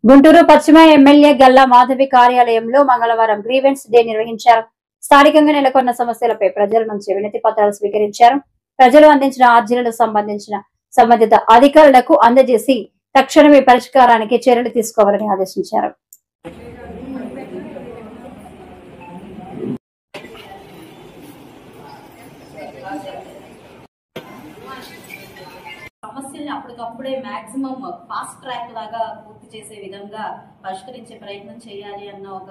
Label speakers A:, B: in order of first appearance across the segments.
A: గుంటూరు పశ్చిమ ఎమ్మెల్యే గల్లా మాధవి కార్యాలయంలో మంగళవారం గ్రీవెన్స్ డే నిర్వహించారు. స్థానికంగా నెలకొన్న సమస్యలపై ప్రజల నుంచి వినతి పత్రాలు స్వీకరించారు. ప్రజలు అందించిన అర్జీలకు సంబంధిత అధికారులకు అందజేసి తక్షణమే పరిష్కారానికి చర్యలు తీసుకోవాలని ఆదేశించారు.
B: సమస్యల్ని అప్పటికప్పుడే మాక్సిమం ఫాస్ట్ ట్రాక్ లాగా పూర్తి చేసే విధంగా పరిష్కరించే ప్రయత్నం చేయాలి అన్న ఒక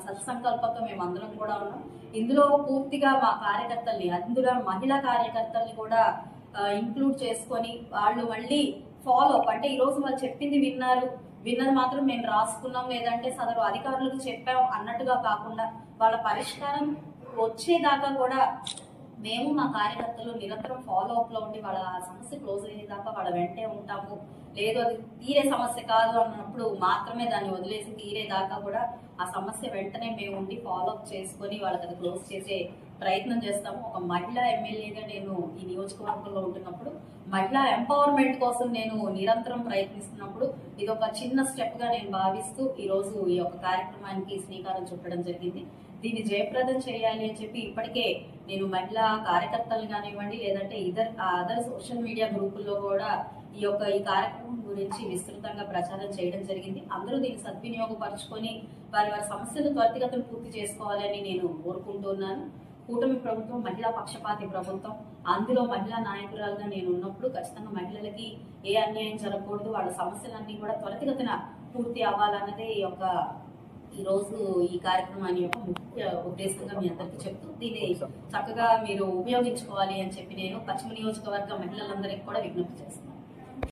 B: సత్సంకల్పంతో మేమందరం కూడా ఉన్నాం. ఇందులో పూర్తిగా మా కార్యకర్తల్ని, అందులో మహిళా కార్యకర్తల్ని కూడా ఇంక్లూడ్ చేసుకొని వాళ్ళు మళ్ళీ ఫాలో అప్, అంటే ఈ రోజు వాళ్ళు చెప్పింది విన్నది మాత్రం మేము రాసుకున్నాం, లేదంటే సదరు అధికారులకు చెప్పాం అన్నట్టుగా కాకుండా వాళ్ళ పరిష్కారం వచ్చేదాకా కూడా మేము మా కార్యకర్తలు నిరంతరం ఫాలో అప్ లో ఉండి వాళ్ళ సమస్య క్లోజ్ అయ్యేదాకా వాళ్ళ వెంటే ఉంటాము. లేదు అది తీరే సమస్య కాదు అన్నప్పుడు మాత్రమే దాన్ని వదిలేసి తీరేదాకా కూడా ఆ సమస్య వెంటనే మేము ఉండి ఫాలో అప్ చేసుకొని వాళ్ళకి అది క్లోజ్ చేసే ప్రయత్నం చేస్తాము. ఒక మహిళా ఎమ్మెల్యేగా నేను ఈ నియోజకవర్గంలో ఉంటున్నప్పుడు మహిళా ఎంపవర్మెంట్ కోసం నేను నిరంతరం ప్రయత్నిస్తున్నప్పుడు ఇది ఒక చిన్న స్టెప్ గా నేను భావిస్తూ ఈ రోజు ఈ యొక్క కార్యక్రమానికి శ్రీకారం చుట్టడం జరిగింది. దీన్ని జయప్రదం చేయాలి అని చెప్పి ఇప్పటికే నేను మహిళా కార్యకర్తలు కానివ్వండి, లేదంటే అదర్ సోషల్ మీడియా గ్రూపుల్లో కూడా ఈ కార్యక్రమం గురించి విస్తృతంగా ప్రచారం చేయడం జరిగింది. అందరూ దీన్ని సద్వినియోగపరచుకొని వారి సమస్యలు త్వరితగతిన పూర్తి చేసుకోవాలని నేను కోరుకుంటున్నాను. కూటమి ప్రభుత్వం మహిళా పక్షపాతి ప్రభుత్వం, అందులో మహిళా నాయకురాలుగా నేను ఉన్నప్పుడు ఖచ్చితంగా మహిళలకి ఏ అన్యాయం జరగకూడదు, వాళ్ళ సమస్యలన్నీ కూడా త్వరితగతిన పూర్తి అవ్వాలన్నదే ఈ రోజు ఈ కార్యక్రమాన్ని యొక్క ముఖ్య ఉద్దేశంగా మీ అందరికీ చెప్తూ దీన్ని చక్కగా మీరు ఉపయోగించుకోవాలి అని చెప్పి నేను పశ్చిమ నియోజకవర్గ మహిళలందరికీ కూడా విజ్ఞప్తి చేస్తున్నాను.